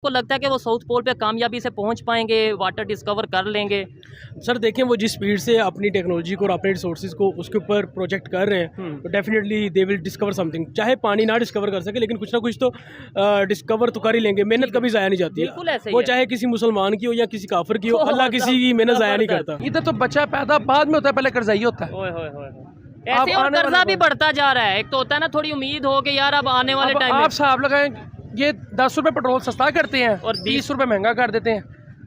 को लगता है कि वो साउथ पोल पे कामयाबी से पहुंच पाएंगे, वाटर डिस्कवर कर लेंगे? सर देखें, वो जिस स्पीड से अपनी टेक्नोलॉजी को और अपने रिसोर्सेज को उसके ऊपर प्रोजेक्ट कर रहे हैं तो definitely they will discover something. चाहे पानी ना डिस्कवर कर सके, लेकिन कुछ ना कुछ तो डिस्कवर तो कर ही लेंगे। मेहनत कभी ज़ाया नहीं जाती बिल्कुल ऐसे है, ही वो है। चाहे किसी मुसलमान की हो या किसी काफिर की हो, अल्लाह किसी की मेहनत ज़ाया नहीं करता। इधर तो बच्चा पैदा बाद में होता है, पहले कर्जाई होता है। ओए होए होए होए। ऐसे और कर्जा भी बढ़ता जा रहा है। एक तो होता है ना, थोड़ी उम्मीद हो कि यार अब आने वाले टाइम में आप साहब लगाएं, ये 10 रुपए पेट्रोल सस्ता करते हैं और और 20 रुपए महंगा कर देते हैं।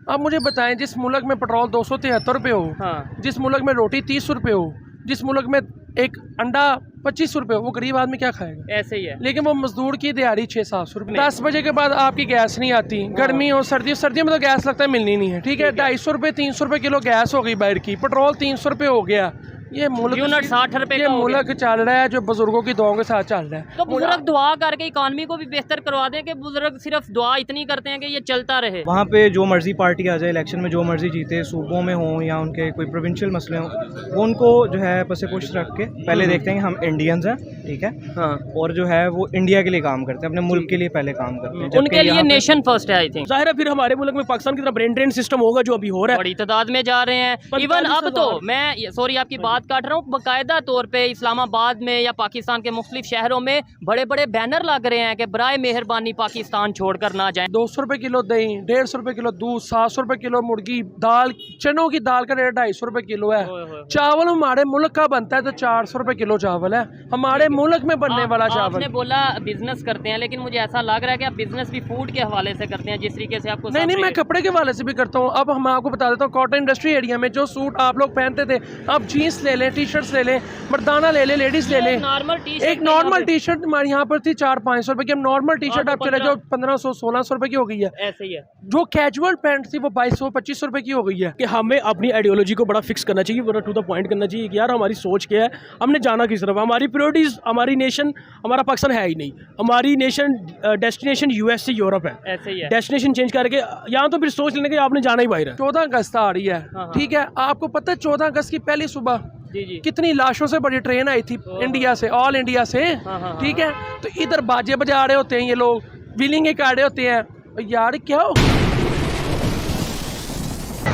अब मुझे बताएं, जिस मुल्क में पेट्रोल 273 रुपये हो, हाँ। जिस मुल्क में रोटी 30 रुपये हो, जिस मुल्क में एक अंडा 25 रुपये हो, वो गरीब आदमी क्या खाएगा? ऐसे ही है। लेकिन वो मजदूर की दिहाड़ी 600-700 रुपये। 10 बजे के बाद आपकी गैस नहीं आती, गर्मी हो सर्दियों में तो गैस लगता है मिलनी नहीं है, ठीक है। 250 रुपये 300 रुपये किलो गैस हो गई बाहर की, पेट्रोल 300 रुपये हो गया। ये मुल्क यूनिट 60 रुपए ये का हो गया। मुल्क चल रहा है जो बुजुर्गों की दुआओं के साथ चल रहा है। तो बुजुर्ग दुआ करके इकॉनमी को भी बेहतर करवा दें कि बुजुर्ग सिर्फ दुआ इतनी करते हैं कि ये चलता रहे। वहाँ पे जो मर्जी पार्टी आ जाए, इलेक्शन में जो मर्जी जीते, सूबों में हों या उनके कोई प्रोविंशियल मसले हों, वो उनको जो है पसे पुश रख के पहले देखते हैं कि हम इंडियंस हैं, ठीक है। हाँ। और जो है वो इंडिया के लिए काम करते हैं, अपने मुल्क के लिए पहले काम करते हैं। जबकि उनके लिए यहाँ पे- नेशन फर्स्ट है, आई थिंक। जाहिर है फिर हमारे मुल्क में पाकिस्तान की तरह ब्रेन ड्रेन सिस्टम होगा जो अभी हो रहा है। बड़ी तादाद में जा रहे हैं। 45,000 इवन अब तो मैं सॉरी आपकी बात काट रहा हूँ, बाकायदा तौर पे इस्लामाबाद में या पाकिस्तान के मुख्तलिफ शहरों में बड़े बड़े बैनर लग रहे हैं कि बराए मेहरबानी पाकिस्तान छोड़कर ना जाएं। 200 रुपये किलो दही, 150 रुपये किलो दूध, 700 रुपये किलो मुर्गी, दाल, चनों की दाल का रेट 250 रुपये किलो है। चावल हमारे मुल्क का बनता है तो 400 रुपये किलो चावल है, हमारे मुल्क में बनने वाला चावल। आपने बोला बिजनेस करते हैं, लेकिन मुझे ऐसा लग रहा है कि आप बिजनेस भी फूड के हवाले से करते हैं, जिस तरीके से आपको नहीं, मैं कपड़े के वाले से भी करता हूँ। अब हम आपको बता देता हूँ, कॉटन इंडस्ट्री एरिया में जो सूट आप लोग पहनते थे, आप जीन्स ले लें, टी शर्ट्स ले लें, मर्दाना ले लें, लेडीज ले लें। नॉर्मल टी एक नॉर्मल टी शर्ट हमारे यहाँ पर थी 400-500 रुपए की, अब नॉर्मल टी शर्ट हाँ, आप चले जाओ 1500-1600 रुपए की हो गई है। ऐसे ही है। जो कैजुअल पैंट थी वो 2200-2500 रुपए की हो गई है। कि हमें अपनी आइडियोलॉजी को बड़ा फिक्स करना चाहिए, बड़ा टू द पॉइंट करना चाहिए कि यार हमारी सोच क्या है, हमने जाना किस तरफ। हमारी प्रायोरिटीज, हमारी नेशन, हमारा पाकिस्तान है ही नहीं। हमारी नेशन डेस्टिनेशन यूएस से यूरोप है। ऐसे ही है। डेस्टिनेशन चेंज करके यहाँ तो फिर सोच लेने के आपने जाना ही बाहर है। 14 अगस्त आ रही है, हाँ। ठीक है। आपको पता है 14 अगस्त की पहली सुबह जी जी। कितनी लाशों से बड़ी ट्रेन आई थी इंडिया से, ऑल इंडिया से, हाँ। ठीक है। तो इधर बाजे बजा रहे होते हैं ये लोग, व्हीलिंग के काटे होते हैं, यार क्या हो।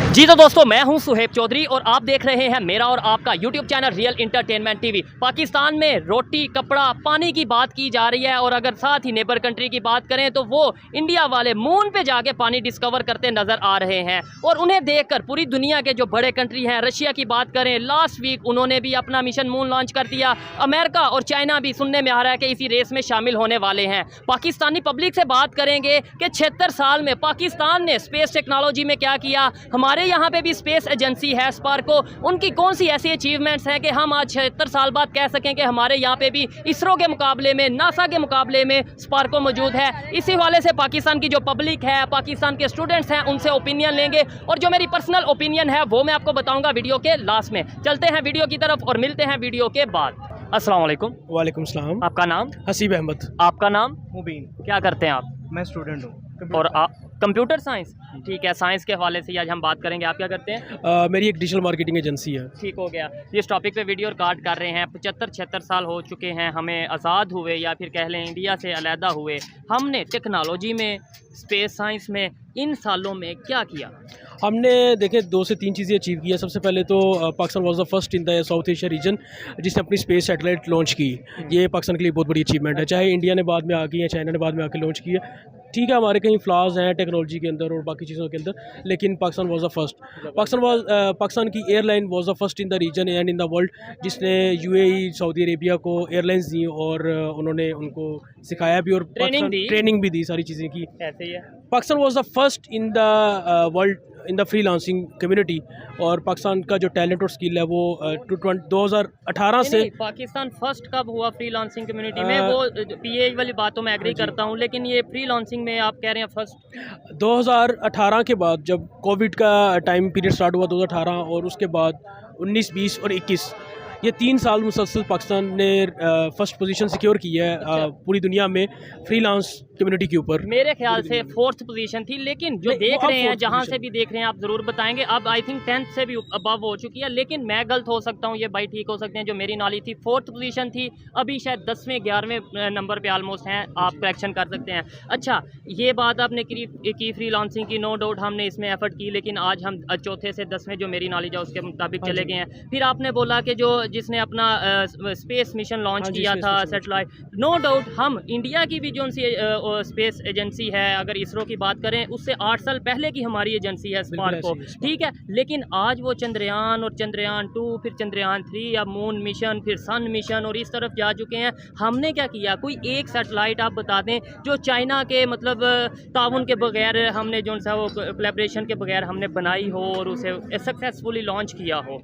जी तो दोस्तों, मैं हूं सुहेब चौधरी और आप देख रहे हैं मेरा और आपका YouTube channel real entertainment TV. Pakistan में रोटी, कपड़ा, पानी की बात की जा रही है और अगर साथ ही नेबर कंट्री की बात करें तो वो इंडिया वाले मून पे जाके पानी डिस्कवर करते नज़र आ रहे हैं। और उन्हें देखकर पूरी दुनिया के जो बड़े कंट्री हैं, रशिया की बात करें, लास्ट वीक उन्होंने भी अपना मिशन मून लॉन्च कर दिया। अमेरिका और चाइना भी सुनने में आ रहा है कि इसी रेस में शामिल होने वाले हैं। पाकिस्तानी पब्लिक से बात करेंगे कि 76 साल में पाकिस्तान ने स्पेस टेक्नोलॉजी में क्या किया। हमारे यहाँ पे भी स्पेस एजेंसी है स्पार्को, उनकी कौन सी ऐसी अचीवमेंट्स हैं कि हम आज 76 साल बाद कह सकें कि हमारे यहाँ पे भी इसरो के मुकाबले में, नासा के मुकाबले में स्पार्को मौजूद है। इसी वाले से पाकिस्तान की जो पब्लिक है, पाकिस्तान के स्टूडेंट्स हैं, उनसे ओपिनियन लेंगे और जो मेरी पर्सनल ओपिनियन है वो मैं आपको बताऊंगा वीडियो के लास्ट में। चलते हैं वीडियो की तरफ और मिलते हैं वीडियो के बाद। अस्सलाम वालेकुम। वालेकुम सलाम। आपका नाम? हसीब अहमद। आपका नाम? मुबीन, क्या करते हैं आप? मैं स्टूडेंट हूँ। और आप कंप्यूटर साइंस? ठीक है, साइंस के हवाले से आज हम बात करेंगे। आप क्या करते हैं? मेरी एक डिजिटल मार्केटिंग एजेंसी है। ठीक हो गया। जिस टॉपिक पे वीडियो रिकॉर्ड कर रहे हैं, 75-76 साल हो चुके हैं हमें आज़ाद हुए, या फिर कह लें इंडिया से अलहदा हुए। हमने टेक्नोलॉजी में, स्पेस साइंस में इन सालों में क्या किया? हमने देखें 2 से 3 चीज़ें अचीव की है। सबसे पहले तो Pakistan was the first in the south Asia region जिसने अपनी स्पेस सैटेलाइट लॉन्च की। ये पाकिस्तान के लिए बहुत बड़ी अचीवमेंट है। चाहे इंडिया ने बाद में आके या चाइना ने बाद में आके लॉन्च की है, ठीक है, हमारे कहीं फ्लॉज हैं टेक्नोलॉजी के अंदर और बाकी चीज़ों के अंदर, लेकिन Pakistan was the first. Pakistan की airline was the first in the region and in the world जिसने यूएई, सऊदी अरेबिया को एयरलाइंस दी और उन्होंने उनको सिखाया भी और ट्रेनिंग भी दी, सारी चीज़ें की। ऐसे ही है। Pakistan was the first in the world in the freelancing community और पाकिस्तान का जो टैलेंट और स्किल है वो 2018 से। पाकिस्तान फर्स्ट कब हुआ फ्रीलांसिंग कम्युनिटी में? वो पीए वाली बात तो मैं एग्री करता हूँ, लेकिन ये फ्रीलांसिंग में आप कह रहे हैं फर्स्ट 2018 के बाद, जब कोविड का टाइम पीरियड स्टार्ट हुआ 2018 और उसके बाद 19, 20 और 21, ये 3 साल मुसलसल पाकिस्तान ने फर्स्ट पोजीशन सिक्योर की है पूरी दुनिया में फ्रीलांस कम्युनिटी के ऊपर। मेरे ख्याल से 4th पोजीशन थी, लेकिन जो देख रहे हैं, जहाँ से भी देख रहे हैं आप ज़रूर बताएंगे, अब आई थिंक 10th से भी अबव हो चुकी है, लेकिन मैं गलत हो सकता हूँ, ये भाई ठीक हो सकते हैं। जो मेरी नॉलेज थी 4th पोजीशन थी, अभी शायद 10वें 11वें नंबर पे ऑलमोस्ट हैं, आप करेक्शन कर सकते हैं। अच्छा, ये बात आपने की फ्रीलांसिंग की, नो डाउट हमने इसमें एफर्ट की, लेकिन आज हम 4थे से 10वें जो मेरी नॉलेज है उसके मुताबिक चले गए हैं। फिर आपने बोला कि जो जिसने अपना स्पेस मिशन लॉन्च किया था, सैटेलाइट, नो डाउट हम इंडिया की भी जो सी स्पेस एजेंसी है, अगर इसरो की बात करें, उससे 8 साल पहले की हमारी एजेंसी है स्पार्को, ठीक है। लेकिन आज वो चंद्रयान और चंद्रयान 2, फिर चंद्रयान 3, अब मून मिशन, फिर सन मिशन और इस तरफ जा चुके हैं। हमने क्या किया? कोई एक सैटेलाइट आप बता दें जो चाइना के मतलब ताउन के बगैर हमने जो सा वो कोलैबोरेशन के बगैर हमने बनाई हो और उसे सक्सेसफुली लॉन्च किया हो।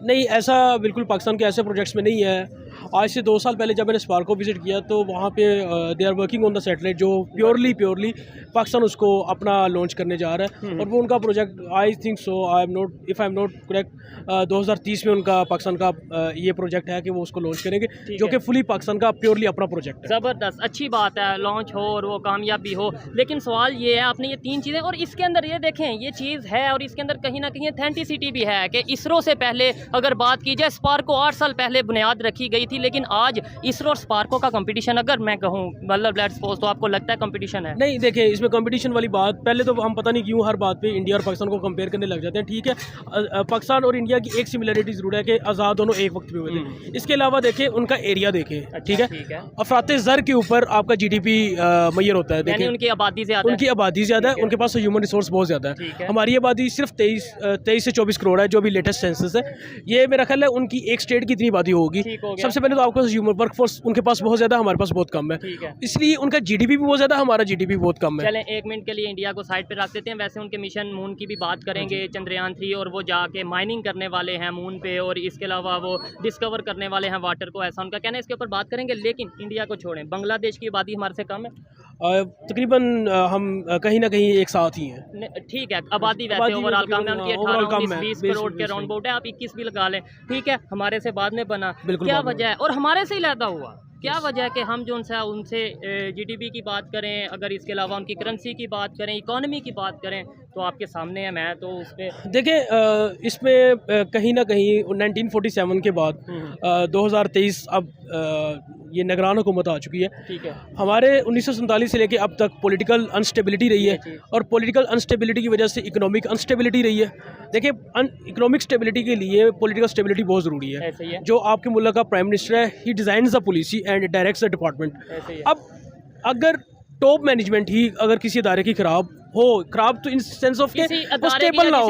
नहीं, ऐसा बिल्कुल पाकिस्तान के ऐसे प्रोजेक्ट्स में नहीं है। आज से 2 साल पहले जब मैंने स्पार्को विज़िट किया तो वहाँ पे they are working on the satellite, जो प्योरली पाकिस्तान उसको अपना लॉन्च करने जा रहा है। और वो उनका project, I think so, I am not correct, 2030 में उनका पाकिस्तान का ये प्रोजेक्ट है कि वो उसको लॉन्च करेंगे, जो कि फुली पाकिस्तान का प्योरली अपना प्रोजेक्ट है। ज़बरदस्त, अच्छी बात है, लॉन्च हो और वो कामयाब भी हो। लेकिन सवाल ये है, आपने ये 3 चीज़ें, और इसके अंदर ये देखें, ये चीज़ है और इसके अंदर कहीं ना कहीं ऑथेंटिसिटी भी है कि इसरो से पहले अगर बात की जाए, स्पार्को 8 साल पहले बुनियाद रखी गई थी, लेकिन आज इसरो और स्पार्को का कंपटीशन अगर मैं कहूँ, मतलब लेट्स सपोज, तो आपको लगता है कंपटीशन है? नहीं, देखिए इसमें कंपटीशन वाली बात, पहले तो हम पता नहीं क्यों हर बात पे इंडिया और पाकिस्तान को कंपेयर करने लग जाते हैं। ठीक है, पाकिस्तान और इंडिया की एक सिमिलरिटी जरूर है कि आज़ाद दोनों एक वक्त पे हुए थे। इसके अलावा देखें उनका एरिया देखें, ठीक है, अफरात ज़र के ऊपर आपका GDP मैयर होता है, देखिए उनकी आबादी ज़्यादा, उनकी आबादी ज़्यादा है, उनके पास ह्यूमन रिसोर्स बहुत ज़्यादा है। हमारी आबादी सिर्फ 23 से 24 करोड़ है, जो भी लेटेस्ट सेंसस है। ये मेरा ख्याल है उनकी एक स्टेट की इतनी आबादी होगी। सबसे पहले तो आपको ह्यूमन वर्कफोर्स उनके पास बहुत ज़्यादा, हमारे पास बहुत कम है, इसलिए उनका GDP भी बहुत ज़्यादा, हमारा GDP बहुत कम है। चलें 1 मिनट के लिए इंडिया को साइड पे रख देते हैं। वैसे उनके मिशन मून की भी बात करेंगे, चंद्रयान 3, और वो जाके माइनिंग करने वाले हैं मून पे, और इसके अलावा वो डिस्कवर करने वाले हैं वाटर को, ऐसा उनका कहना है। इसके ऊपर बात करेंगे, लेकिन इंडिया को छोड़ें, बांग्लादेश की आबादी हमारे से कम है, तकरीबन हम कहीं ना कहीं एक साथ ही हैं। ठीक है, आबादी वैसे ओवरऑल कम है उनकी, 18-20 करोड़ के राउंड अबाउट है, आप 21 भी लगा लें, ठीक है। हमारे से बाद में बना, क्या वजह है? और हमारे से ही लैदा हुआ, क्या वजह है कि हम जो उनसे GDP की बात करें, अगर इसके अलावा उनकी करेंसी की बात करें, इकोनॉमी की बात करें, तो आपके सामने है, मैं तो उस पर देखें, इसमें कहीं ना कहीं 1947 के बाद 2023 अब ये निगरान हुकूमत आ चुकी है। ठीक है, हमारे 1947 से लेके अब तक पॉलिटिकल अनस्टेबिलिटी रही है, और पॉलिटिकल अनस्टेबिलिटी की वजह से इकोनॉमिक अनस्टेबिलिटी रही है। देखिए, इकोनॉमिक स्टेबिलिटी के लिए पॉलिटिकल स्टेबिलिटी बहुत ज़रूरी है। ऐसे ही है। जो आपके मुल्क का प्राइम मिनिस्टर है, he designs the policy and directs the department. अब अगर टॉप मैनेजमेंट ही अगर किसी अदारे की खराब तो इन सेंस ऑफ के वो स्टेबल ना हो,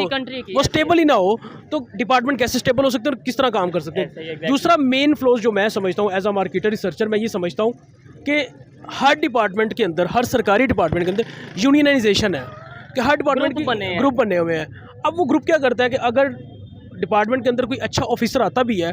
वो स्टेबल ही ना हो, तो डिपार्टमेंट कैसे स्टेबल हो सकते हैं और किस तरह काम कर सकते हैं। दूसरा मेन फ्लॉज जो मैं समझता हूँ एज अ मार्केटर रिसर्चर, मैं ये समझता हूँ कि हर डिपार्टमेंट के अंदर, हर सरकारी डिपार्टमेंट के अंदर यूनियनाइजेशन है, कि हर डिपार्टमेंट के ग्रुप बने हुए हैं। अब वो ग्रुप क्या करता है कि अगर डिपार्टमेंट के अंदर कोई अच्छा ऑफिसर आता भी है,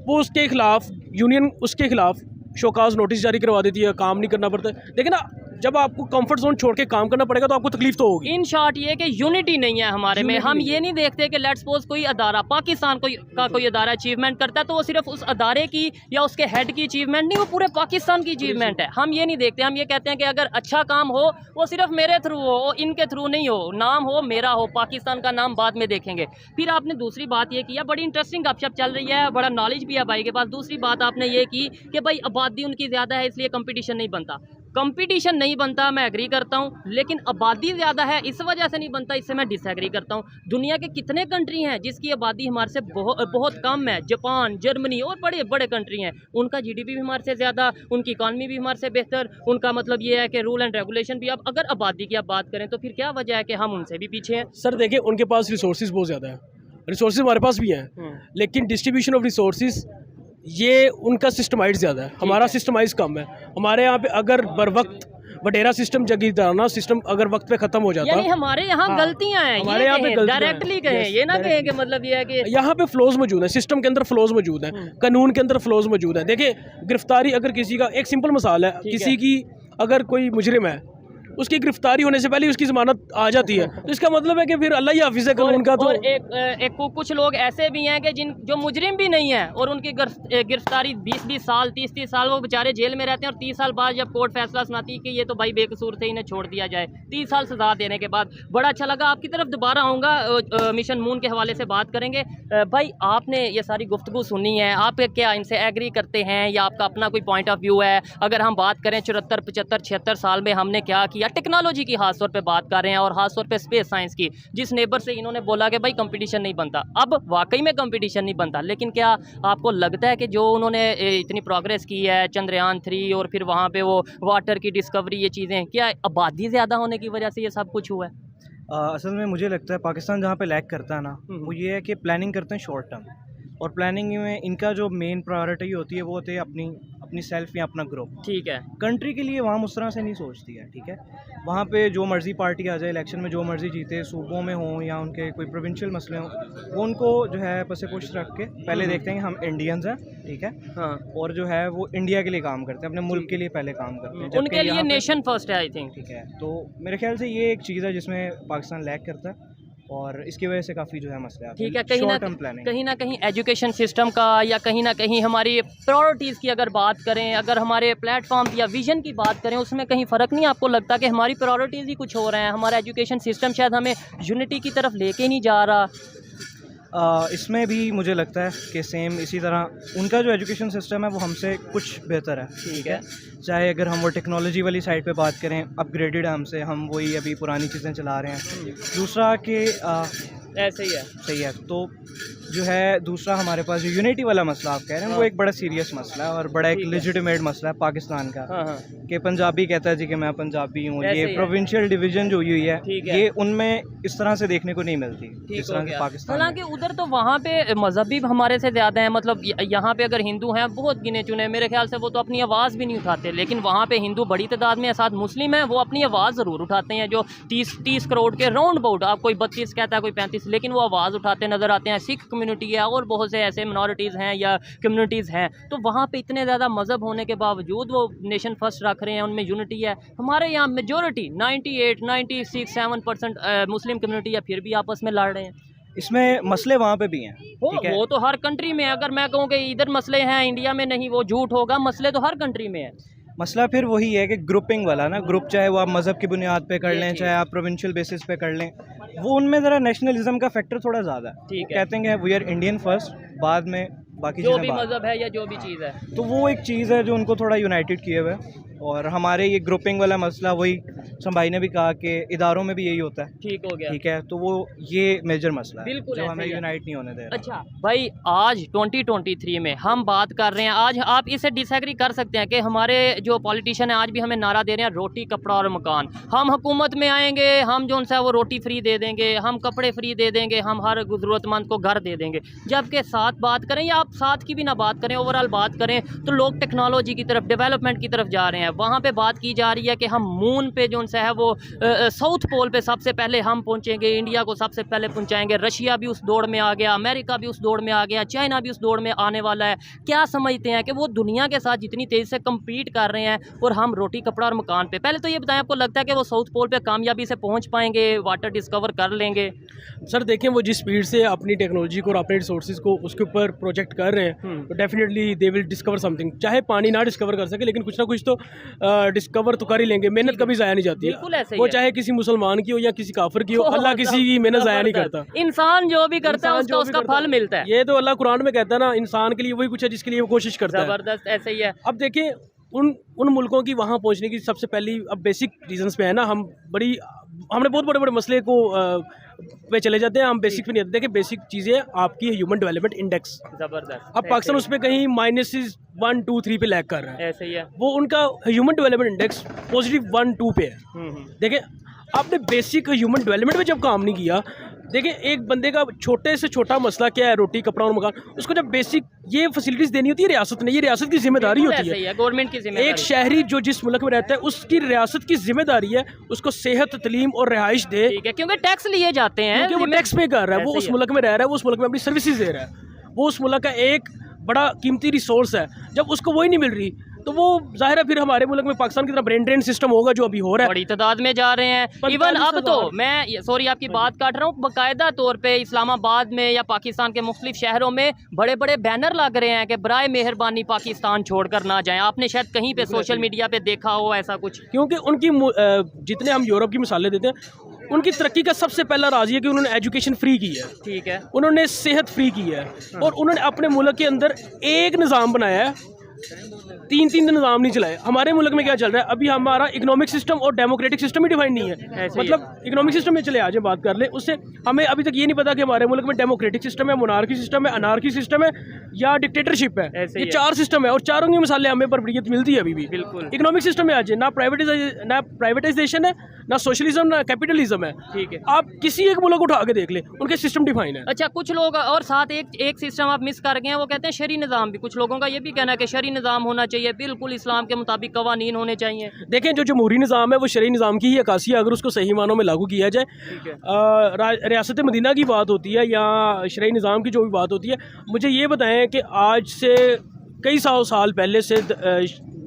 वो उसके खिलाफ यूनियन उसके खिलाफ शोकाज नोटिस जारी करवा देती है, काम नहीं करना पड़ता है। लेकिन ना, जब आपको कंफर्ट जोन छोड़ के काम करना पड़ेगा तो आपको तकलीफ तो होगी। इन शॉर्ट ये कि यूनिटी नहीं है हमारे में। हम ये नहीं देखते कि लेट्स सपोज कोई अदारा पाकिस्तान का कोई अदारा अचीवमेंट करता है तो वो सिर्फ उस अदारे की या उसके हेड की अचीवमेंट नहीं, वो पूरे पाकिस्तान की अचीवमेंट है। हम ये नहीं देखते, हम ये कहते हैं कि अगर अच्छा काम हो वो सिर्फ मेरे थ्रू हो, इनके थ्रू नहीं हो, नाम हो मेरा हो, पाकिस्तान का नाम बाद में देखेंगे। फिर आपने दूसरी बात ये किया, बड़ी इंटरेस्टिंग गपशप चल रही है, बड़ा नॉलेज भी है भाई के पास। दूसरी बात आपने ये की कि भाई आबादी उनकी ज़्यादा है इसलिए कंपटीशन नहीं बनता। कंपटीशन नहीं बनता, मैं एग्री करता हूँ, लेकिन आबादी ज़्यादा है इस वजह से नहीं बनता, इससे मैं डिसएग्री करता हूँ। दुनिया के कितने कंट्री हैं जिसकी आबादी हमारे से बहुत कम है? जापान, जर्मनी और बड़े बड़े कंट्री हैं, उनका GDP भी हमारे से ज़्यादा, उनकी इकॉनमी भी हमारे से बेहतर, उनका मतलब ये है कि रूल एंड रेगुलेशन भी। अब अगर आबादी की आप बात करें तो फिर क्या वजह है कि हम उनसे भी पीछे हैं? सर देखिए, उनके पास रिसोर्सेज बहुत ज़्यादा है, रिसोर्सेज हमारे पास भी हैं, लेकिन डिस्ट्रीब्यूशन ऑफ रिसोर्सेज ये उनका सिस्टमाइज ज़्यादा है, हमारा सिस्टमाइज कम है। हमारे यहाँ पे अगर बर वक्त वडेरा सिस्टम, जगीरदाराना सिस्टम अगर वक्त पे खत्म हो जाता, यानी हमारे यहाँ गलतियाँ हैं, हमारे यहाँ पे डायरेक्टली कहें, ये ना कहें कि मतलब ये है कि यहाँ पे फ्लोज मौजूद है, सिस्टम के अंदर फ्लोज मौजूद है, कानून के अंदर फ्लोज मौजूद है। देखिए, गिरफ्तारी अगर किसी का, एक सिंपल मिसाल है, किसी की अगर कोई मुजरिम है, उसकी गिरफ्तारी होने से पहले उसकी जमानत आ जाती है, तो इसका मतलब है कि फिर अल्लाह ही हाफिज़ है कानून का। तो और एक कुछ लोग ऐसे भी हैं कि जो मुजरिम भी नहीं है और उनकी गिरफ्तारी 20-20 साल 30-30 साल वो बेचारे जेल में रहते हैं, और 30 साल बाद जब कोर्ट फैसला सुनाती है कि ये तो भाई बेकसूर थे, इन्हें छोड़ दिया जाए, 30 साल सजा देने के बाद। बड़ा अच्छा लगा। आपकी तरफ दोबारा आऊँगा, मिशन मून के हवाले से बात करेंगे। भाई आपने ये सारी गुफ्तगू सुनी है, आप क्या इनसे एग्री करते हैं या आपका अपना कोई पॉइंट ऑफ व्यू है? अगर हम बात करें 74, 75, 76 साल में हमने क्या किया, टेक्नोलॉजी की खास तौर पे बात कर रहे हैं और खास तौर पे स्पेस साइंस की, जिस नेबर से इन्होंने बोला कि भाई कंपटीशन नहीं बनता, अब वाकई में कंपटीशन नहीं बनता। लेकिन क्या आपको लगता है कि जो उन्होंने इतनी प्रोग्रेस की है, चंद्रयान 3 और फिर वहाँ पे वो वाटर की डिस्कवरी, ये चीज़ें, क्या आबादी ज़्यादा होने की वजह से ये सब कुछ हुआ है? असल में मुझे लगता है पाकिस्तान जहाँ पे लैग करता है ना, वो ये है कि प्लानिंग करते हैं शॉर्ट टर्म, और प्लानिंग में इनका जो मेन प्रायोरिटी होती है वो होती है अपनी सेल्फ या अपना ग्रुप। ठीक है। कंट्री के लिए वहाँ उस तरह से नहीं सोचती है, ठीक है। वहाँ पे जो मर्ज़ी पार्टी आ जाए, इलेक्शन में जो मर्ज़ी जीते, सूबों में हों या उनके कोई प्रोविंशियल मसले हों, वो उनको जो है पसे पुश रख के पहले देखते हैं कि हम इंडियंस हैं, ठीक है। हाँ। और जो है वो इंडिया के लिए काम करते हैं, अपने मुल्क के लिए पहले काम करते हैं, उनके लिए नेशन फर्स्ट है, आई थिंक। ठीक है। तो मेरे ख्याल से ये एक चीज़ है जिसमें पाकिस्तान लैग करता है, और इसकी वजह से काफ़ी जो है मसले आते हैं। ठीक है। कहीं ना कहीं एजुकेशन सिस्टम का, या कहीं ना कहीं हमारी प्रायोरिटीज़ की अगर बात करें, अगर हमारे प्लेटफॉर्म या विजन की बात करें, उसमें कहीं फ़र्क नहीं आपको लगता कि हमारी प्रायोरिटीज़ ही कुछ हो रहे हैं, हमारा एजुकेशन सिस्टम शायद हमें यूनिटी की तरफ लेके नहीं जा रहा? इसमें भी मुझे लगता है कि सेम इसी तरह उनका जो एजुकेशन सिस्टम है वो हमसे कुछ बेहतर है, ठीक है। चाहे अगर हम वो टेक्नोलॉजी वाली साइड पे बात करें, अपग्रेडेड है हमसे, हम वही अभी पुरानी चीज़ें चला रहे हैं। दूसरा कि ऐसे ही है, सही है। तो जो है दूसरा हमारे पास जो यूनिटी वाला मसला आप कह रहे हैं, वो एक बड़ा सीरियस मसला है और बड़ा एक लेजिटिमेट मसला है पाकिस्तान का। कि पंजाबी कहता है जी कि मैं पंजाबी हूँ, ये प्रोविंशियल डिवीजन जो हुई है ये उनमें इस तरह से देखने को नहीं मिलती जिस तरह से पाकिस्तान। हालांकि उधर तो वहाँ पे मजहबी हमारे से ज़्यादा है, मतलब यहाँ पे अगर हिंदू हैं बहुत गिने चुने, मेरे ख्याल से वो तो अपनी आवाज़ भी नहीं उठाते, लेकिन वहाँ पे हिंदू बड़ी तादाद में, साथ मुस्लिम हैं, वो अपनी आवाज़ ज़रूर उठाते हैं। जो 30 करोड़ के राउंड अबाउट, आप कोई 32 कहता है कोई 35, लेकिन वो आवाज़ उठाते नज़र आते हैं। सिख कम्युनिटी है और बहुत से ऐसे मिनॉरिटीज़ हैं या कम्युनिटीज़ हैं, तो वहाँ पे इतने ज़्यादा मज़हब होने के बावजूद वो नेशन फर्स्ट रख रहे हैं, उनमें यूनिटी है। हमारे यहाँ मेजॉरिटी 98, 96, 7% मुस्लिम कम्युनिटी है, फिर भी आपस में लड़ रहे हैं। इसमें मसले वहाँ पे भी हैं, ठीक है? वो तो हर कंट्री में है। अगर मैं कहूँ कि इधर मसले हैं इंडिया में नहीं, वो झूठ होगा, मसले तो हर कंट्री में है। मसला फिर वही है कि ग्रुपिंग वाला ना, ग्रुप चाहे वो आप मज़हब की बुनियाद पे कर लें, चाहे आप प्रोविंशियल बेसिस पे कर लें, वो उनमें ज़रा नेशनलिज्म का फैक्टर थोड़ा ज़्यादा है। ठीक है। कहते हैं वी आर इंडियन फर्स्ट, बाद में बाकी जो भी मज़हब है या जो भी चीज़ है, तो वो एक चीज़ है जो उनको थोड़ा यूनाइटेड किए हुए है। और हमारे ये ग्रुपिंग वाला मसला, वही संभाई ने भी कहा कि इदारों में भी यही होता है। ठीक हो गया, ठीक है। तो वो ये मेजर मसला है बिल्कुल जो हमें यूनाइट नहीं होने दे रहा। अच्छा भाई, आज 2023 में हम बात कर रहे हैं, आज आप इसे डिसएग्री कर सकते हैं कि हमारे जो पॉलिटिशियन है आज भी हमें नारा दे रहे हैं रोटी कपड़ा और मकान। हम हुकूमत में आएंगे, हम जो सा वो रोटी फ्री दे देंगे, हम कपड़े फ्री दे देंगे, हम हर ज़रूरतमंद को घर दे देंगे। जबकि साथ बात करें या आप साथ की भी ना बात करें, ओवरऑल बात करें, तो लोग टेक्नोलॉजी की तरफ, डेवलपमेंट की तरफ जा रहे हैं। वहाँ पे बात की जा रही है कि हम मून पे जो सा है वो साउथ पोल पे सबसे पहले हम पहुँचेंगे, इंडिया को सबसे पहले पहुँचाएंगे। रशिया भी उस दौड़ में आ गया, अमेरिका भी उस दौड़ में आ गया, चाइना भी उस दौड़ में आने वाला है। क्या समझते हैं कि वो दुनिया के साथ जितनी तेज़ी से कम्पीट कर रहे हैं और हम रोटी कपड़ा और मकान पे? पहले तो ये बताएं, आपको लगता है कि वो साउथ पोल पे कामयाबी से पहुँच पाएंगे, वाटर डिस्कवर कर लेंगे? सर देखें, वो जिस स्पीड से अपनी टेक्नोलॉजी को और अपने रिसोर्सेज को उसके ऊपर प्रोजेक्ट कर रहे हैं, तो definitely they will discover something. चाहे पानी ना डिस्कवर कर सके, लेकिन कुछ ना कुछ तो डिस्कवर तो कर ही लेंगे। मेहनत कभी ज़ाया नहीं जाती है, वो चाहे किसी मुसलमान की हो या किसी काफिर की हो, अल्लाह किसी की मेहनत ज़ाया नहीं करता। इंसान जो भी करता है उसका फल मिलता है। ये तो अल्लाह कुरान में कहता है ना, इंसान के लिए वही कुछ है जिसके लिए वो कोशिश करता है। ज़बरदस्त, ऐसे ही है। अब देखिए, उन मुल्कों की वहाँ पहुँचने की सबसे पहली, अब बेसिक रीजंस पे है ना, हमने बहुत बड़े बड़े मसले को पे चले जाते हैं, हम बेसिक पे नहीं आते। देखिए, बेसिक चीज़ें आपकी है ह्यूमन डेवलपमेंट इंडेक्स। ज़बरदस्त। अब पाकिस्तान उस पर कहीं -1, 2, 3 पे लैग कर रहा है। ऐसे ही है। वो उनका ह्यूमन डेवलपमेंट इंडेक्स +1, 2 पे है। देखिए, आपने बेसिक ह्यूमन डेवलपमेंट में जब काम नहीं किया, देखिए एक बंदे का छोटे से छोटा मसला क्या है, रोटी कपड़ा और मकान, उसको जब बेसिक ये फैसिलिटीज़ देनी होती है रियासत ने, ये रियासत की जिम्मेदारी होती है, गवर्नमेंट की जिम्मेदारी। एक शहरी जो जिस मुल्क में रहता है उसकी रियासत की जिम्मेदारी है उसको सेहत, तलीम और रिहाइश दे, क्योंकि टैक्स लिए जाते हैं, क्योंकि वो टैक्स पे कर रहा है, वो उस मुल्क में रह रहा है, वो उस मुल्क में अपनी सर्विसेज दे रहा है, वो उस मुल्क का एक बड़ा कीमती रिसोर्स है। जब उसको वही नहीं मिल रही, तो वो जाहिर है फिर हमारे मुल्क में पाकिस्तान की तरह ब्रेन ड्रेन सिस्टम होगा जो अभी हो रहा है। बड़ी तादाद में जा रहे हैं। इवन अब तो मैं सॉरी आपकी बात काट रहा हूँ, बाकायदा तौर पे इस्लामाबाद में या पाकिस्तान के मुख्तलिफ शहरों में बड़े बड़े बैनर लग रहे हैं कि बराए मेहरबानी पाकिस्तान छोड़कर ना जाएं। आपने शायद कहीं पे सोशल मीडिया पे देखा हो ऐसा कुछ। क्योंकि उनकी जितने हम यूरोप की मिसालें देते हैं, उनकी तरक्की का सबसे पहला राज ये कि उन्होंने एजुकेशन फ्री की है, ठीक है, उन्होंने सेहत फ्री की है, और उन्होंने अपने मुल्क के अंदर एक निज़ाम बनाया है, तीन निज़ाम नहीं चलाए। हमारे मुल्क में क्या चल रहा है अभी, हमारा इकोनॉमिक सिस्टम और डेमोक्रेटिक सिस्टम ही डिफाइन नहीं है। मतलब इकोनॉमिक सिस्टम में चले आज बात कर ले, उससे हमें अभी तक ये नहीं पता कि हमारे मुल्क में डेमोक्रेटिक सिस्टम है, मोनार्की सिस्टम है, अनार्की सिस्टम है या डिक्टेटरशिप है। ये चार सिस्टम है और चारों की मिसालें हमें बर्फियत मिलती है अभी भी। बिल्कुल इकोनॉमिक सिस्टम में आज ना प्राइवेटाइजेशन है, ना सोशलिज्म, ना कैपिटलिज्म है। ठीक है, आप किसी एक मुल्क उठा के देख ले, उनके सिस्टम डिफाइन है। अच्छा, कुछ लोग और साथ एक सिस्टम आप मिस कर गए हैं, वो कहते हैं शरी निज़ाम भी। कुछ लोगों का ये भी कहना है कि शरी निज़ाम होना चाहिए, बिल्कुल इस्लाम के मुताबिक कवानीन होने चाहिए। देखें, जो जमहूरी निज़ाम है वो शरई निज़ाम की ही अक्कासी है अगर उसको सही मानों में लागू किया जाए। रियासत मदीना की बात होती है या शरई निज़ाम की जो भी बात होती है, मुझे ये बताएं कि आज से कई साल पहले से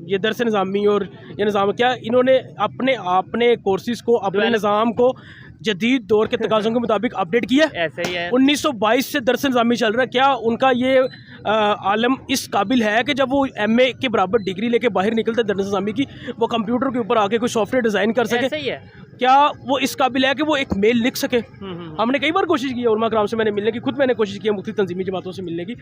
ये दरस निज़ामी और ये निज़ाम क्या इन्होंने अपने कोर्सेज़ को, अपने निज़ाम को जदीद दौर के तकाज़ों के मुताबिक अपडेट किया। ऐसे ही है, 1922 से दरस निज़ामी चल रहा है। क्या उनका ये आलम इस काबिल है कि जब वो MA के बराबर डिग्री लेके बाहर निकलते दरस निज़ामी की, वो कंप्यूटर के ऊपर आके कोई सॉफ्टवेयर डिज़ाइन कर सके? ऐसे ही है। क्या वो इस काबिल है कि वो एक मेल लिख सके? हमने कई बार कोशिश की है उलमा कराम से मैंने मिलने की, खुद मैंने कोशिश की है मुख्तलिफ तंजीमी जमातों से मिलने की।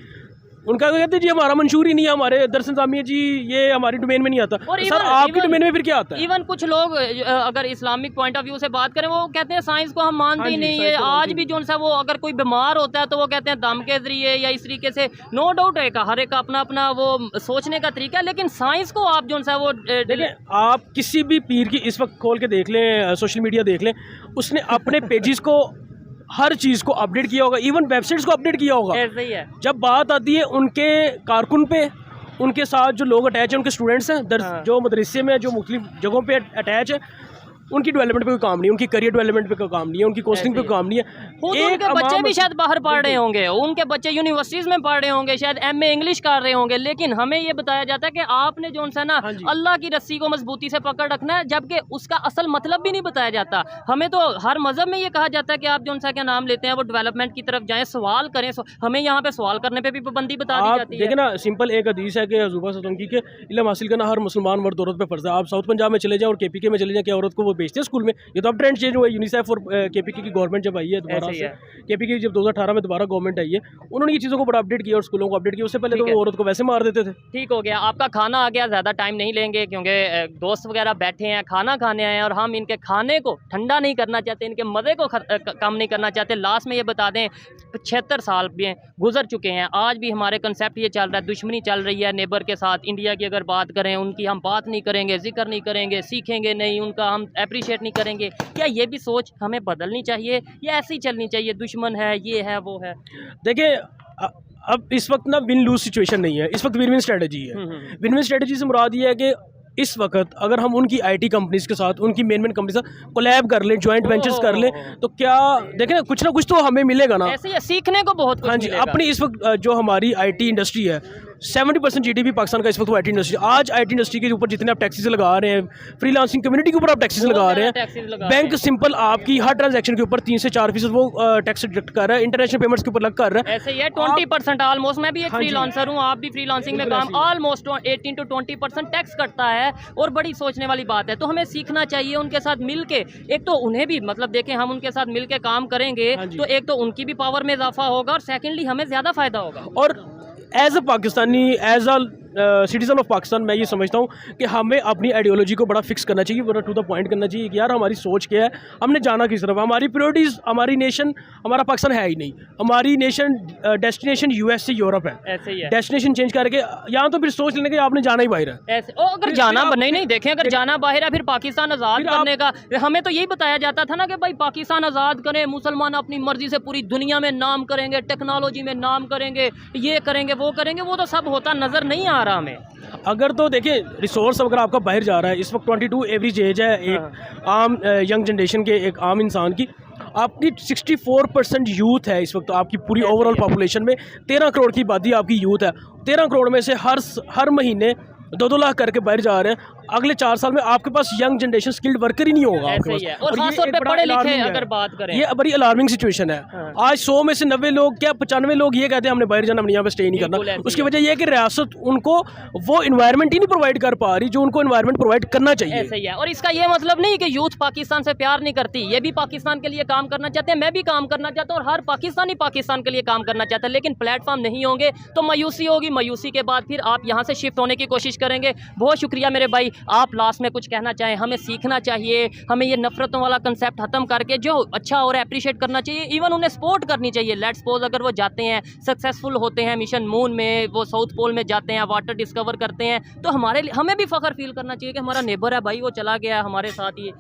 उनका कहते हैं जी हमारा मंशूर ही नहीं है, हमारे दरस निज़ामी जी ये हमारी डोमेन में नहीं आता। और सर आपकी डोमेन में फिर क्या आता है? इवन कुछ लोग अगर इस्लामिक पॉइंट ऑफ व्यू से बात करें, वो कहते हैं साइंस को हम मानते ही नहीं है। आज भी जो सा वो अगर कोई बीमार होता है तो वो कहते हैं दम के जरिए या इस तरीके से। नो डाउट है हर एक अपना अपना वो सोचने का तरीका है, लेकिन साइंस को आप जो सा वो आप किसी भी पीर की इस वक्त खोल के देख लें, सोशल मीडिया देख लें, उसने अपने पेजेस को हर चीज़ को अपडेट किया होगा, इवन वेबसाइट्स को अपडेट किया होगा। ऐसे ही है। जब बात आती है उनके कारकुन पे, उनके साथ जो लोग अटैच हैं, उनके स्टूडेंट्स हैं जो मदरसे में जो मुख्तलिफ जगहों पे अटैच है, उनकी डेवलपमेंट पे कोई काम नहीं है, उनकी करियर डेवलपमेंट पे कोई काम नहीं है, उनकी काउंसलिंग पे कोई काम नहीं है। उनके बच्चे भी शायद बाहर पढ़ रहे होंगे, उनके बच्चे यूनिवर्सिटीज़ में पढ़ रहे होंगे, शायद MA इंग्लिश कर रहे होंगे, लेकिन हमें ये बताया जाता है कि आपने जो सा ना अल्लाह की रस्सी को मजबूती से पकड़ रखना है, जबकि उसका असल मतलब भी नहीं बताया जाता। हमें तो हर मज़हब में ये कहा जाता है कि आप जो सा क्या नाम लेते हैं वो डेवलपमेंट की तरफ जाएँ, सवाल करें। हमें यहाँ पे सवाल करने पर भी पाबंदी बता दी जाती है। देखिए ना, सिंपल एक हदीस है कि हज़ूबा सतंकी के इल्म हासिल करना हर मुसलमान मर्द औरत पे फ़र्ज़ है। आप साउथ पंजाब में चले जाएँ और KPK में चले जाएँ, क्या औरत को वो भेजते हैं स्कूल में? ये तो अब ट्रेंड चेंज हुआ है। यूनिसेफ और KPK की गवर्नमेंट जब आई है दोबारा से, KPK जब 2018 में दोबारा गवर्नमेंट आई है, उन्होंने ये चीज़ों को बड़ा अपडेट किया और स्कूलों को अपडेट किया। उससे पहले तो वो औरत को वैसे मार देते थे। ठीक हो गया, आपका खाना आ गया, ज़्यादा टाइम नहीं लेंगे क्योंकि दोस्त वगैरह बैठे हैं, खाना खाने आए हैं और हम इनके खाने को ठंडा नहीं करना चाहते, इनके मज़े को कम नहीं करना चाहते। लास्ट में ये बता दें, 75 साल भी गुजर चुके हैं, आज भी हमारे कंसेप्ट ये चल रहा है, दुश्मनी चल रही है नेबर के साथ। इंडिया की अगर बात करें, उनकी हम बात नहीं करेंगे, जिक्र नहीं करेंगे, सीखेंगे नहीं, उनका हम अप्रिशिएट नहीं करेंगे। क्या ये भी सोच हमें बदलनी चाहिए या ऐसी चलनी चाहिए, दुश्मन है, ये है, वो है? देखिए, अब इस वक्त ना विन लूज सिचुएशन नहीं है, इस वक्त विन विन स्ट्रेटजी है। विन विन स्ट्रेटजी से मुराद ये है कि इस वक्त अगर हम उनकी IT कंपनीज के साथ, उनकी मेन कंपनी के साथ कोलैब कर लें, जॉइंट वेंचर्स कर लें, तो क्या देखें ना कुछ तो हमें मिलेगा ना। ऐसे सीखने को बहुत कुछ हाँ जी, अपनी इस वक्त जो हमारी IT इंडस्ट्री है, 70% GDP पाकिस्तान का इस वक्त वो IT इंडस्ट्री। आज IT इंडस्ट्री के ऊपर जितने आप टैक्सेस लगा रहे हैं, फ्रीलांसिंग कम्युनिटी के ऊपर आप टैक्सेस लगा रहे हैं, बैंक सिंपल आपकी हर ट्रांजैक्शन के ऊपर 3 से 4% वो टैक्स डिडक्ट कर रहा है, इंटरनेशनल पेमेंट्स के ऊपर लग कर रहा है। ऐसे ही है 20% ऑलमोस्ट। मैं भी एक फ्रीलांसर हूँ, आप भी फ्रीलांसिंग में काम, ऑलमोस्ट 18 to 20% टैक्स कटता है और बड़ी सोचने वाली बात है। तो हमें सीखना चाहिए उनके साथ मिल के। एक तो उन्हें भी मतलब देखें, हम उनके साथ मिल के काम करेंगे तो एक तो उनकी भी पावर में इजाफा होगा और सेकेंडली हमें ज़्यादा फ़ायदा होगा। और as a Pakistani, as a citizen of Pakistan, मैं ये समझता हूँ कि हमें अपनी आइडियोलॉजी को बड़ा फिक्स करना चाहिए, बड़ा टू द पॉइंट करना चाहिए कि यार हमारी सोच क्या है, हमने जाना किस तरफ। हमारी प्रायोरिटीज़, हमारी नेशन, हमारा पाकिस्तान है ही नहीं, हमारी नेशन डेस्टिनेशन US से यूरोप है। ऐसे ही है, डेस्टिनेशन चेंज करके यहाँ तो फिर सोच लेने के आपने जाना ही बाहर है। ऐसे अगर जाना नहीं देखें, अगर जाना बाहर है फिर पाकिस्तान आज़ाद करने का हमें तो यही बताया जाता था ना कि भाई पाकिस्तान आज़ाद करें, मुसलमान अपनी मर्जी से पूरी दुनिया में नाम करेंगे, टेक्नोलॉजी में नाम करेंगे, ये करेंगे, वो करेंगे। वो तो सब होता नज़र नहीं आ रहा हमें। अगर तो देखिए रिसोर्स अगर आपका बाहर जा रहा है, इस वक्त 22 एवरेज एज है एक आम यंग जनरेशन के, एक आम इंसान की, आपकी 64% यूथ है इस वक्त आपकी पूरी ओवरऑल पॉपुलेशन में। 13 करोड़ की आबादी आपकी यूथ है। 13 करोड़ में से हर महीने 2-2 लाख करके बाहर जा रहे हैं, अगले 4 साल में आपके पास यंग जनरेशन स्किल्ड वर्कर ही नहीं होगा आपके ऐसे पास। ही है। और ये खासतौर एक पे बड़ा पढ़े लिखे alarming है। अगर बात करें, ये बड़ी अलार्मिंग सिचुएशन है। हाँ। आज 100 में से 90 लोग क्या 95 लोग ये कहते हैं हमने बाहर जाना, हमने यहाँ पे स्टे नहीं बिल्कुल करना। ऐसे उसकी ही है। वजह ये है कि रियासत उनको वो इन्वायरमेंट ही नहीं प्रोवाइड कर पा रही जो उनको इन्वायरमेंट प्रोवाइड करना चाहिए। ऐसे ही है। और इसका ये मतलब नहीं कि यूथ पाकिस्तान से प्यार नहीं करती, ये भी पाकिस्तान के लिए काम करना चाहते हैं, मैं भी काम करना चाहता हूँ और हर पाकिस्तानी पाकिस्तान के लिए काम करना चाहता है, लेकिन प्लेटफॉर्म नहीं होंगे तो मायूसी होगी। मायूसी के बाद फिर आप यहाँ से शिफ्ट होने की कोशिश करेंगे। बहुत शुक्रिया मेरे भाई, आप लास्ट में कुछ कहना चाहें? हमें सीखना चाहिए, हमें ये नफरतों वाला कंसेप्ट खत्म करके जो अच्छा और अप्रिशिएट करना चाहिए, इवन उन्हें सपोर्ट करनी चाहिए। लेट्स सपोज अगर वो जाते हैं, सक्सेसफुल होते हैं, मिशन मून में, वो साउथ पोल में जाते हैं, वाटर डिस्कवर करते हैं, तो हमें भी फ़ख्र फील करना चाहिए कि हमारा नेबर है भाई, वो चला गया है हमारे साथ ही।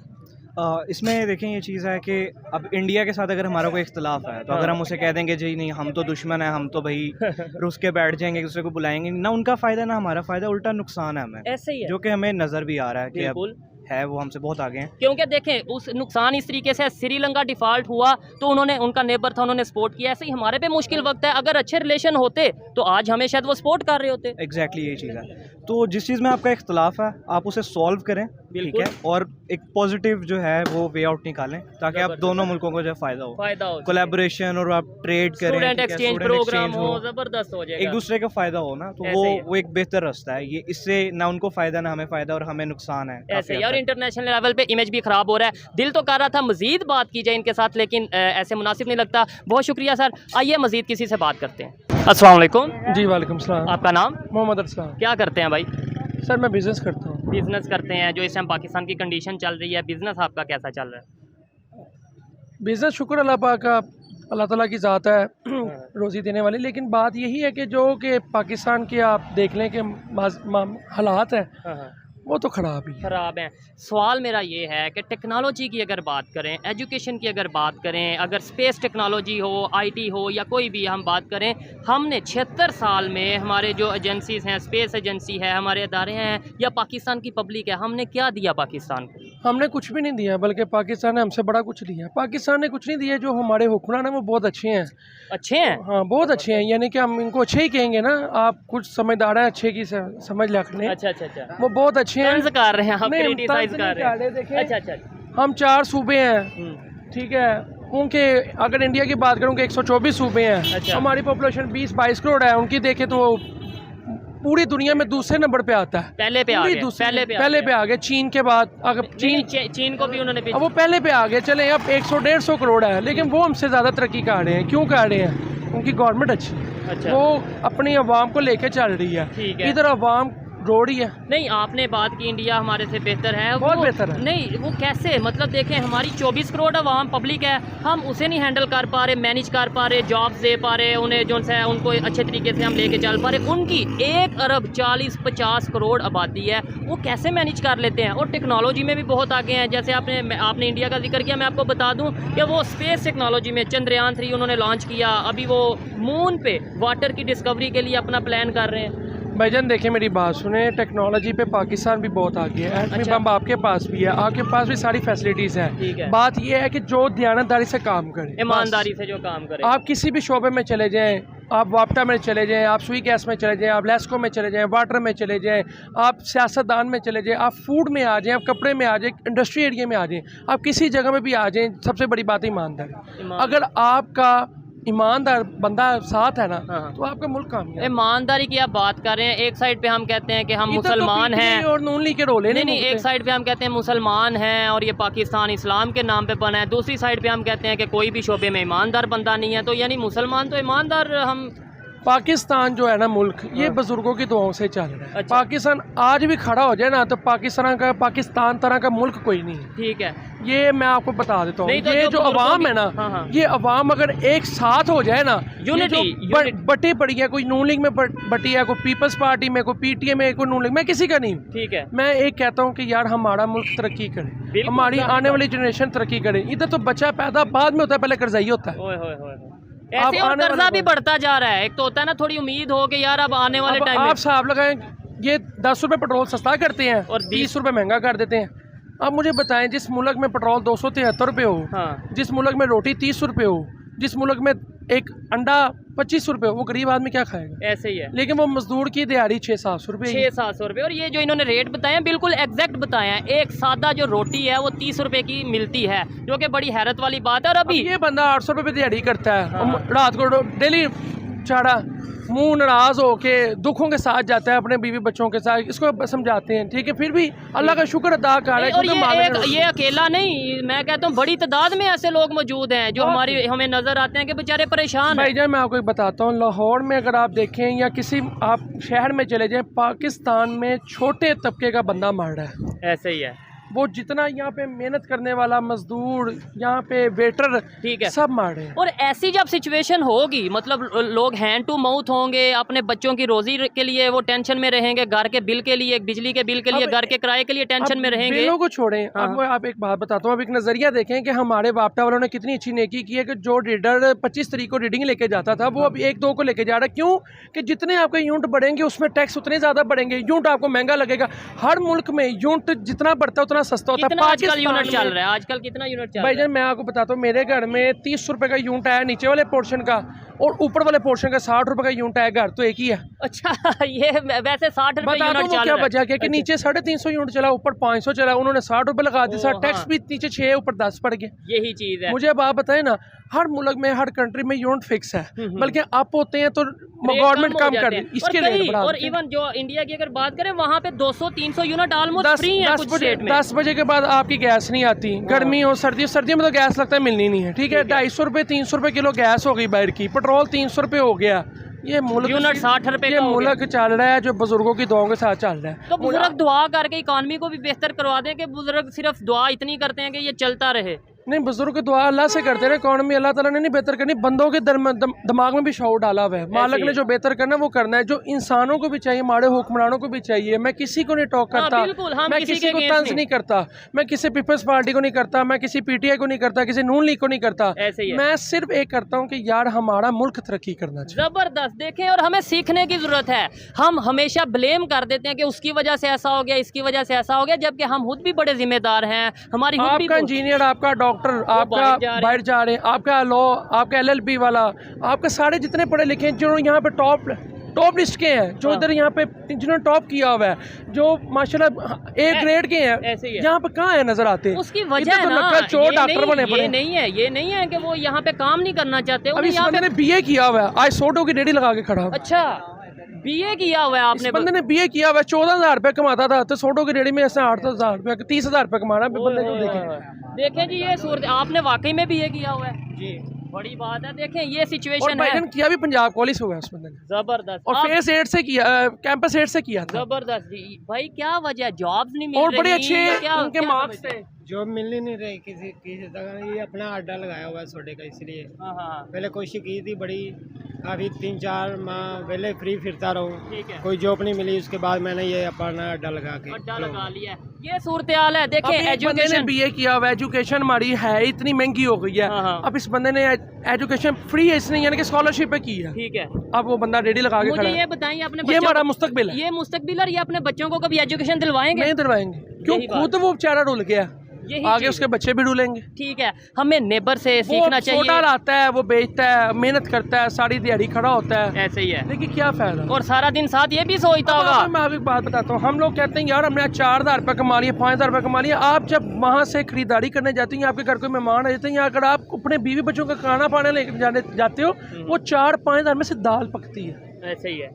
इसमें देखें ये चीज़ है कि अब इंडिया के साथ अगर हमारा कोई इख्तलाफ है तो अगर हम उसे कह देंगे जी नहीं हम तो दुश्मन है, हम तो भाई रुस के बैठ जाएंगे, एक दूसरे को बुलाएंगे, ना उनका फ़ायदा ना हमारा फ़ायदा, उल्टा नुकसान है हमें, ऐसे ही है जो कि हमें नज़र भी आ रहा है कि अब बिल्कुल है वो हमसे बहुत आगे हैं। क्योंकि देखें उस नुकसान इस तरीके से श्रीलंका डिफ़ॉल्ट हुआ तो उन्होंने, उनका नेबर था, उन्होंने सपोर्ट किया। ऐसे ही हमारे पे मुश्किल वक्त है, अगर अच्छे रिलेशन होते तो आज हमें शायद वो सपोर्ट कर रहे होते। एग्जैक्टली यही चीज़ है। तो जिस चीज़ में आपका इख्तलाफ है आप उसे सॉल्व करें, ठीक बिल्कुल। है, और एक पॉजिटिव जो है वो वे आउट निकालें ताकि आप दोनों मुल्कों को जो फ़ायदा हो, कोलैबोरेशन और आप ट्रेड करें, स्टूडेंट ठीक है, एक्सचेंज student प्रोग्राम exchange हो, ज़बरदस्त हो जाएगा। एक दूसरे का फ़ायदा हो ना, तो ऐसे ही है। वो एक बेहतर रास्ता है। ये इससे ना उनको फ़ायदा ना हमें फ़ायदा और हमें नुकसान है ऐसे काफ़ी ही। हद और तक। इंटरनेशनल लेवल पे इमेज भी ख़राब हो रहा है। दिल तो कर रहा था मज़ीद बात की जाए इनके साथ, लेकिन ऐसे मुनासिब नहीं लगता। बहुत शुक्रिया सर। आइए मज़ीद किसी से बात करते हैं। अस्सलाम वालेकुम। जी वालेकुम सलाम। आपका नाम? मोहम्मद अरसलान। क्या करते हैं भाई? सर मैं बिज़नेस करता हूँ। बिज़नेस करते हैं। जो इस टाइम पाकिस्तान की कंडीशन चल रही है, बिज़नेस आपका कैसा चल रहा है? बिज़नेस शुक्र अल्लाह पाक का, अल्लाह ताला की ज़ात है रोज़ी देने वाली, लेकिन बात यही है कि जो कि पाकिस्तान के आप देख लें कि हालात है वो तो ख़राब ही है। ख़राब हैं। सवाल मेरा ये है कि टेक्नोलॉजी की अगर बात करें, एजुकेशन की अगर बात करें, अगर स्पेस टेक्नोलॉजी हो, आईटी हो या कोई भी हम बात करें, हमने 76 साल में हमारे जो एजेंसीज़ हैं, स्पेस एजेंसी है, हमारे अदारे हैं या पाकिस्तान की पब्लिक है, हमने क्या दिया पाकिस्तान को? हमने कुछ भी नहीं दिया, बल्कि पाकिस्तान ने हमसे बड़ा कुछ लिया। पाकिस्तान ने कुछ नहीं दिया। जो हमारे हुक्मरान हैं वो बहुत अच्छे हैं। अच्छे हैं? हाँ बहुत अच्छे हैं, यानी कि हम इनको अच्छे ही कहेंगे ना। आप कुछ समझदार हैं, अच्छे की समझ रखने। अच्छा अच्छा अच्छा। वो बहुत अच्छे हैं। तंज कर रहे हैं आप, नहीं, क्रिटिसाइज तंज कर नहीं रहे हैं। कर रहे, देखें। अच्छा अच्छा। हम 4 सूबे हैं, ठीक है, उनके अगर इंडिया की बात करूँ कि 124 सूबे हैं। अच्छा। हमारी पॉपुलेशन 20-22 करोड़ है, उनकी देखें तो वो पूरी दुनिया में दूसरे नंबर पे आता है। पहले पे आ पूरी गए, दूसरे- पहले पहले पे आ गए। चीन के बाद अगर चीन चीन चीन को भी उन्होंने अब वो पहले पे आ गए, चले अब 100-150 करोड़ है, लेकिन वो हमसे ज़्यादा तरक्की कर रहे हैं। क्यों कर रहे हैं? उनकी गवर्नमेंट अच्छी है, अच्छा। वो अपनी आवाम को लेके चल रही है। ठीक है। इधर आवाम रो रही है। नहीं, आपने बात की इंडिया हमारे से बेहतर है। बहुत वो- बेहतर है। नहीं, वो कैसे? मतलब देखें, हमारी 24 करोड़ आवाम पब्लिक है, हम उसे नहीं हैंडल कर पा रहे, मैनेज कर पा रहे, जॉब्स दे पा रहे, उन्हें जो है उनको अच्छे तरीके से हम लेके चल पा रहे। उनकी 1 अरब 40-50 करोड़ आबादी है, वो कैसे मैनेज कर लेते हैं? और टेक्नोलॉजी में भी बहुत आगे हैं। जैसे आपने इंडिया का जिक्र किया, मैं आपको बता दूं कि वो स्पेस टेक्नोलॉजी में चंद्रयान 3 उन्होंने लॉन्च किया, अभी वो मून पे वाटर की डिस्कवरी के लिए अपना प्लान कर रहे हैं। भाईजान देखिए मेरी बात सुने, टेक्नोलॉजी पे पाकिस्तान भी बहुत आगे है। एटमी अच्छा। बम आपके पास भी है, आपके पास भी सारी फैसिलिटीज़ ठीक है। हैं। बात ये है कि जो दयानतदारी से काम करे, ईमानदारी से जो काम करे। आप किसी भी शोबे में चले जाएं, आप वापटा में चले जाएं, आप सुई गैस में चले जाएं, आप लेस्को में चले जाएं, वाटर में चले जाएं, आप सियासतदान में चले जाएं, आप फूड में आ जाएं, आप कपड़े में आ जाएं, इंडस्ट्री एरिया में आ जाएं, आप किसी जगह में भी आ जाएं, सबसे बड़ी बात है ईमानदारी। अगर आपका ईमानदार बंदा साथ है ना, हाँ। तो आपका मुल्क कामयाब है। ईमानदारी की आप बात कर रहे हैं, एक साइड पे हम कहते हैं कि हम इधर तो मुसलमान PTI हैं, और नून लीग के रोले नहीं, एक साइड पे हम कहते हैं मुसलमान हैं और ये पाकिस्तान इस्लाम के नाम पे बना है, दूसरी साइड पे हम कहते हैं कि कोई भी शोबे में ईमानदार बंदा नहीं है। तो यानी मुसलमान तो ईमानदार हम। पाकिस्तान जो है ना मुल्क, ये बुजुर्गों की दुआओं से चल रहा है। अच्छा। पाकिस्तान आज भी खड़ा हो जाए ना, तो पाकिस्तान तरह का मुल्क कोई नहीं है। ठीक है। ये मैं आपको बता देता हूँ। नहीं तो ये जो जो अवाम है ना, हाँ, हाँ। ये अवाम अगर एक साथ हो जाए ना, यूनिटी, ये जो बटी पड़ी है, कोई नून लीग में बटी है, कोई पीपल्स पार्टी में, कोई PTI में, कोई नून लीग, मैं किसी का नहीं हूँ। ठीक है। मैं एक कहता हूँ कि यार हमारा मुल्क तरक्की करे, बिल्कुल, हमारी बिल्कुल। आने वाली जनरेशन तरक्की करे। इधर तो बच्चा पैदा बाद में होता है, पहले कर्जाई होता है। ओए होए होए। ऐसे और आने कर्जा वाले भी बढ़ता जा रहा है। एक तो होता है ना, थोड़ी उम्मीद हो कि यार अब आने वाले अब टाइम आप में साहब लगाएं, ये 10 रुपये पेट्रोल सस्ता करते हैं और 20 रुपये महंगा कर देते हैं। अब मुझे बताएं, जिस मुल्क में पेट्रोल 273 रुपये हो, हाँ। जिस मुल्क में रोटी 30 रुपये हो, जिस मुल्क में एक अंडा 25 रुपए, वो गरीब आदमी क्या खाएगा? ऐसे ही है। लेकिन वो मजदूर की दिहाड़ी 600-700 रुपए। 600-700 रुपये। और ये जो इन्होंने रेट बताए हैं बिल्कुल एग्जैक्ट बताए हैं। एक सादा जो रोटी है वो 30 रुपए की मिलती है, जो कि बड़ी हैरत वाली बात है। और अभी ये बंदा 800 रुपए दिहाड़ी करता है, हाँ। रात को डेली चाड़ा मुंह नाराज होके दुखों के साथ जाता है अपने बीवी बच्चों के साथ, इसको समझाते हैं, ठीक है, फिर भी अल्लाह का शुक्र अदा कर रहा है। और ये अकेला नहीं, मैं कहता हूँ बड़ी तादाद में ऐसे लोग मौजूद हैं जो हमें नजर आते हैं कि बेचारे परेशान हैं। भाईजान मैं आपको एक बताता हूँ, लाहौर में अगर आप देखें या किसी आप शहर में चले जाएं, पाकिस्तान में छोटे तबके का बंदा मर रहा है। ऐसे ही है। वो जितना यहाँ पे मेहनत करने वाला मजदूर, यहाँ पे वेटर, ठीक है, सब मार रहे हैं। और ऐसी जब सिचुएशन होगी, मतलब लोग हैंड टू माउथ होंगे, अपने बच्चों की रोजी के लिए वो टेंशन में रहेंगे, घर के बिल के लिए, बिजली के बिल के लिए, घर के किराए के लिए टेंशन में रहेंगे। बिलों को छोड़ें, हाँ। अब आप एक बात बताता हूँ, अब एक नजरिया देखें कि हमारे वापटा वालों ने कितनी अच्छी नेकी की है कि जो रीडर 25 तारीख को रीडिंग लेके जाता था वो अब 1-2 को लेके जा रहा है। क्यों? कि जितने आपके यूनिट बढ़ेंगे उसमें टैक्स उतने ज्यादा बढ़ेंगे, यूनिट आपको महंगा लगेगा। हर मुल्क में यूनिट जितना बढ़ता है उतना सस्ता होता है। आजकल यूनिट चल रहा है, आजकल कितना यूनिट चल रहा है? भाईजान मैं आपको बताता हूँ, मेरे घर में 30 रुपए का यूनिट आया नीचे वाले पोर्शन का, और ऊपर वाले पोर्शन का 60 रुपए का यूनिट आया। घर तो एक ही है। अच्छा, ये वैसे 60 रुपए बता यूनिट दो चल क्या रहा है। वजह क्या कि नीचे 350 यूनिट चला, ऊपर 500 चला, उन्होंने 60 रुपए लगा दिया, ओ, टैक्स हाँ। भी नीचे 6 ऊपर 10 पड़ गया। यही चीज है। मुझे अब आप बताएं ना, हर मुल्क में हर कंट्री में यूनिट फिक्स है, बल्कि अप होते हैं तो गवर्नमेंट कम कर दी, इसके रेट बढ़ा और इवन जो इंडिया की अगर बात करें वहाँ पे 200-300 यूनिट ऑलमोस्ट फ्री है कुछ स्टेट में। 10 बजे के बाद आपकी गैस नहीं आती, गर्मी हो सर्दी में तो गैस लगता है मिलनी नहीं है, ठीक है। 250 रुपए 300 रुपए किलो गैस हो गई बाहर की, पेट्रोल 300 रुपए हो गया। ये मुल्क यूनिट 60 रुपए ये मुल्क चल रहा है जो बुजुर्गों की दुआओं के साथ चल रहा है। तो बुजुर्ग दुआ करके इकॉनमी को भी बेहतर करवा दें कि बुजुर्ग सिर्फ दुआ इतनी करते हैं कि ये चलता रहे। नहीं, बुजुर्ग दुआ अल्लाह से करते रहे, इकॉनमी अल्लाह ताला ने नहीं बेहतर करनी, बंदों के दिमाग में भी शौर डाला हुआ है। मालिक ने जो बेहतर करना है वो करना है, जो इंसानों को भी चाहिए, हमारे हुक्मरानों को भी चाहिए। मैं किसी को नहीं टॉक करता, मैं किसी को तंज नहीं करता, मैं किसी पीपल्स पार्टी को नहीं करता, मैं किसी पीटीआई को नहीं करता, किसी नून लीग को नहीं करता। मैं सिर्फ एक करता हूँ कि यार हमारा मुल्क तरक्की करना चाहिए। जबरदस्त। देखें, और हमें सीखने की जरूरत है। हम हमेशा ब्लेम कर देते हैं कि उसकी वजह से ऐसा हो गया, इसकी वजह से ऐसा हो गया, जबकि हम खुद भी बड़े जिम्मेदार हैं। हमारी आपका इंजीनियर, आपका डॉक्टर, आपका बाहर जा रहे हैं, आपका लॉ, आपका LLB वाला, आपके सारे जितने पढ़े लिखे हैं जो यहाँ पे टॉप लिस्ट के हैं, जो इधर यहाँ पे जिन्होंने टॉप किया हुआ है, जो माशाल्लाह A ग्रेड के हैं, यहाँ पे कहाँ है नजर आते हैं? उसकी वजह है ना, चोर डॉक्टर बने पड़े। ये नहीं है कि वो यहाँ पे काम नहीं करना चाहते। अभी इस बंदे ने BA किया हुआ है, आज 100 की रेडी लगा के खड़ा। अच्छा, BA किया हुआ है आपने? बंदे ने BA किया हुआ है, 14,000 रुपए कमाता था, तो 100 की रेडी में ऐसे 8,000 रुपए 30,000 रुपए कमा रहा है बंदे को। देखें जी, ये सूरत आपने वाकई में BA किया हुआ है जी, बड़ी बात है। देखें ये सिचुएशन है। किया भी पंजाब कॉलेज हुआ है उस बंदे ने, जबरदस्त। और फेस 8 से किया, कैंपस 8 से किया था। जबरदस्त जी। भाई क्या वजह, जॉब्स नहीं मिल रही? और बड़े अच्छे उनके मार्क्स थे, जॉब मिल ही नहीं रही किसी तरह। ये अपना अड्डा लगाया हुआ है सोडे का, इसलिए पहले कोशिश की थी बड़ी, काफ़ी 3-4 माह पहले फ्री फिरता रहूँ, कोई जॉब नहीं मिली। उसके बाद मैंने ये अपना अड्डा लगा लिया। ये सूरत हाल है। देखें, एजुकेशन BA किया हुआ, एजुकेशन हमारी है इतनी महंगी हो गई है। अब इस बंदे ने एजुकेशन फ्री है, इसने यानी कि स्कॉलरशिप पे की है, ठीक है। अब वो बंदा रेडी लगा के खड़ा है। मुझे ये बताइए, अपने ये हमारा मुस्तकबिल है, ये मुस्तकबिल, और ये अपने बच्चों को कभी एजुकेशन दिलवाएंगे? नहीं दिलवाएंगे, क्यों? खुद वो बेचारा रुल गया, आगे उसके बच्चे भी ढूलेंगे। ठीक है, हमें नेबर से सीखना चाहिए। सोडा लाता है, वो बेचता है, मेहनत करता है, सारी दिहाड़ी खड़ा होता है, ऐसे ही है। लेकिन क्या फायदा? और सारा दिन साथ ये भी सोचता होगा। मैं आपको एक बात बताता हूँ, हम लोग कहते हैं यार हमने 4,000 रुपये कमा लिया, 5,000 रुपये कमा लिया। आप जब वहाँ से खरीदारी करने जाते हैं, आपके घर कोई मेहमान आ जाते हैं, या अगर आप अपने बीवी बच्चों का खाना पाना लेकर जाते हो, वो 4-5 हज़ार में से दाल पकती है, ऐसे ही है।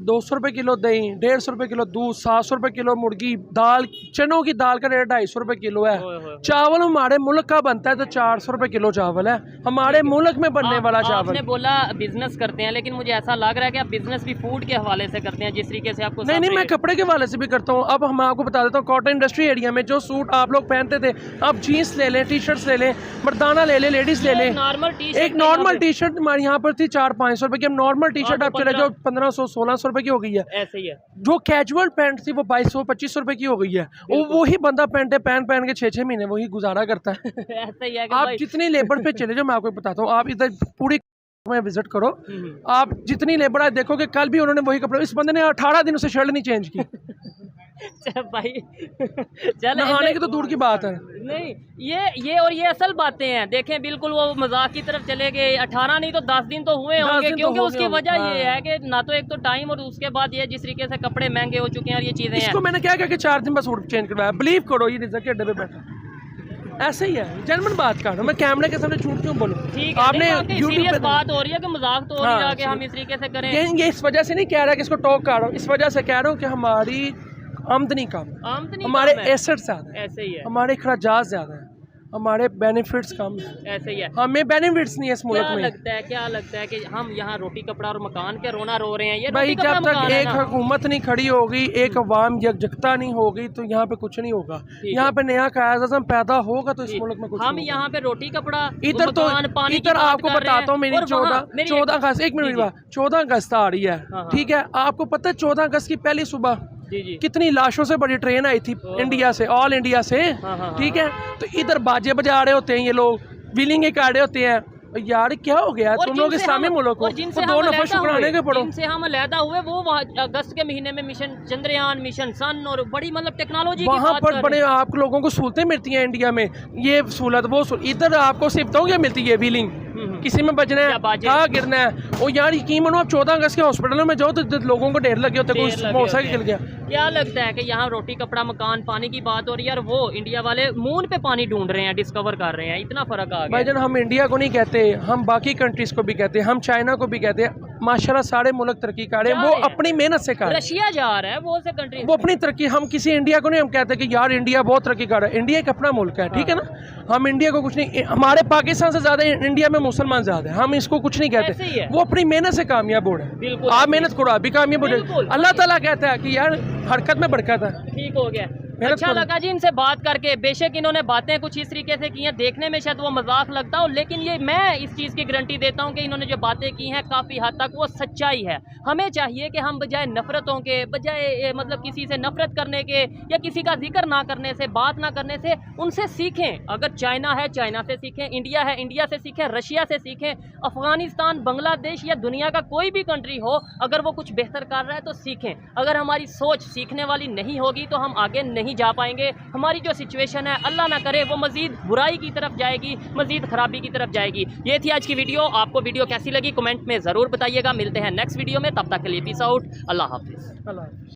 200 रुपये किलो दही, 150 रुपये किलो दूध, 700 रुपये किलो मुर्गी, दाल, चनों की दाल का रेट 250 रुपये किलो है। चावल हमारे मुल्क का बनता है तो 400 रुपये किलो चावल है, हमारे मुल्क में बनने वाला चावल। आपने बोला बिजनेस करते हैं, लेकिन मुझे ऐसा लग रहा है कि आप बिजनेस भी फूड के हवाले से करते हैं, जिस तरीके से आपको। नहीं, मैं कपड़े के हवाले से भी करता हूँ। अब हम आपको बता देता हूँ, कॉटन इंडस्ट्री एरिया में जो सूट आप लोग पहनते थे, आप जीन्स ले लें, टी-शर्ट्स ले लें, मर्दाना ले लें, लेडीज ले लें। एक नॉर्मल टी-शर्ट हमारे यहाँ पर थी 400-500 रुपये की, हम नॉर्मल टी-शर्ट आप चले जाओ 1500-1600 रुपये की हो गई है। ऐसे ही है। जो कैजुअल पैंट थी वो 2200-2500 रुपए की हो गई है। वो ही बंदा पैंटे पहन के 6-6 महीने वही गुजारा करता है। ऐसे ही है। आप जितनी लेबर पे चले जाओ, मैं आपको बताता हूँ, आप इधर पूरी में विजिट करो, आप जितनी लेबर आज देखोगे, कल भी उन्होंने वही कपड़े, इस बंदे ने 18 दिन से शर्ट नहीं चेंज की। भाई नहाने की तो दूर की बात है। नहीं, ये और ये असल बातें हैं। देखें, बिल्कुल वो मजाक की तरफ चले गए। 18 नहीं तो 10 दिन तो हुए होंगे, क्योंकि उसकी वजह ये है कि ना तो एक तो टाइम, और उसके बाद ये जिस तरीके से कपड़े महंगे हो चुके हैं और ये चीजें हैं। इसको मैंने क्या कहा कि 4 दिन में सूट चेंज करवाया, बिलीव करो, ये रिजल्ट के अड्डे पे बैठा ऐसे ही है। जेन्युइन बात कर रहा हूं मैं, कैमरे के सामने झूठ क्यों बोलूं? ठीक है, आपने YouTube पे बात हो रही है कि मजाक तो हो नहीं रहा कि हम इस तरीके से करें। ये इस वजह से नहीं कह रहा कि इसको टॉक कर रहा हूँ, इस वजह से कह रहा हूँ कि हमारी आमदनी कम है, आमदनी हमारे कम है। एसेट ज्यादा है, ऐसे ही है, हमारे खर्चात ज्यादा है, हमारे बेनिफिट्स कम है, ऐसे ही है। हमें बेनिफिट्स नहीं है इस मुल्क क्या में। लगता है कि हम यहाँ रोटी कपड़ा और मकान के रोना रो रहे हैं? ये भाई रोटी कपड़ा जब तक मकान है एक ना। हुकूमत नहीं खड़ी होगी, एक अवाम यकजहता नहीं होगी, तो यहाँ पे कुछ नहीं होगा। यहाँ पे नया कायद-ए-आज़म पैदा होगा तो इस मुल्क में कुछ हम होगा। यहाँ पे रोटी कपड़ा, इधर तो मकान, पानी की इधर बात आपको कर रहे बताता हूँ, हैं, मेरी और वहाँ 14 अगस्त, एक मिनट जी, 14 अगस्त आ रही है, हाँ। ठीक है? आपको पता है 14 अगस्त की पहली सुबह जी कितनी लाशों से बड़ी ट्रेन आई थी इंडिया से, ऑल इंडिया से, हाँ, ठीक है? तो इधर बाजे बजा रहे होते हैं ये लोग, व्हीलिंग कर रहे होते हैं। यार क्या हो गया तुम लोग इस्लामी मुल्क को? जिनसे दो नफर शुक्राने के पढ़ो। जिनसे हम अलहदा हुए वो अगस्त के महीने में मिशन चंद्रयान, मिशन सन और बड़ी मतलब टेक्नोलॉजी वहाँ पर बड़े आप लोगों को सहूलतें मिलती हैं इंडिया में, ये सहूलत वो इधर आपको सिर्फ क्या मिलती है? व्हीलिंग, किसी में बजना है, कहाँ गिरना है। और यार यकीन मानो, आप 14 अगस्त के हॉस्पिटलों में जाओ तो लोगों को ढेर लगे होते, कोई मोटरसाइकिल गिर गया। क्या लगता है कि यहाँ रोटी कपड़ा मकान पानी की बात हो रही है और वो इंडिया वाले मून पे पानी ढूंढ रहे हैं, डिस्कवर कर रहे हैं? इतना फर्क आ गया भाईजान, हम इंडिया को नहीं कहते, हम बाकी कंट्रीज को भी कहते हैं, हम चाइना को भी कहते हैं। माशाल्लाह सारे मुल्क तरक्की कर रहे हैं, वो अपनी मेहनत से कर रहे हैं। रशिया जा रहा है वो से कंट्री, वो अपनी तरक्की, हम किसी इंडिया को नहीं हम कहते कि यार इंडिया बहुत तरक्की कर रहा है। इंडिया एक अपना मुल्क है, ठीक है ना? हम इंडिया को कुछ नहीं, हमारे पाकिस्तान से ज्यादा इंडिया में मुसलमान ज्यादा है, हम इसको कुछ नहीं कहते। वो अपनी मेहनत से कामयाब हो रहे हैं। आप मेहनत करो, अभी कामयाब हो रहे। अल्लाह ताला कहता है कि यार हरकत में बरकत है। ठीक हो गया। अच्छा लगा जी इनसे बात करके। बेशक इन्होंने बातें कुछ इस तरीके से की हैं, देखने में शायद वो मजाक लगता हो, लेकिन ये मैं इस चीज़ की गारंटी देता हूँ कि इन्होंने जो बातें की हैं काफ़ी हद तक वो सच्चाई है। हमें चाहिए कि हम बजाय नफ़रतों के, बजाय मतलब किसी से नफ़रत करने के या किसी का जिक्र ना करने से, बात ना करने से, उनसे सीखें। अगर चाइना है चाइना से सीखें, इंडिया है इंडिया से सीखें, रशिया से सीखें, अफ़गानिस्तान, बांग्लादेश या दुनिया का कोई भी कंट्री हो, अगर वो कुछ बेहतर कर रहा है तो सीखें। अगर हमारी सोच सीखने वाली नहीं होगी तो हम आगे नहीं जा पाएंगे। हमारी जो सिचुएशन है, अल्लाह ना करे, वो मज़ीद बुराई की तरफ जाएगी, मज़ीद ख़राबी की तरफ जाएगी। ये थी आज की वीडियो। आपको वीडियो कैसी लगी कमेंट में ज़रूर बताइएगा। मिलते हैं नेक्स्ट वीडियो में, तब तक के लिए पीस आउट। अल्लाह हाफिज़।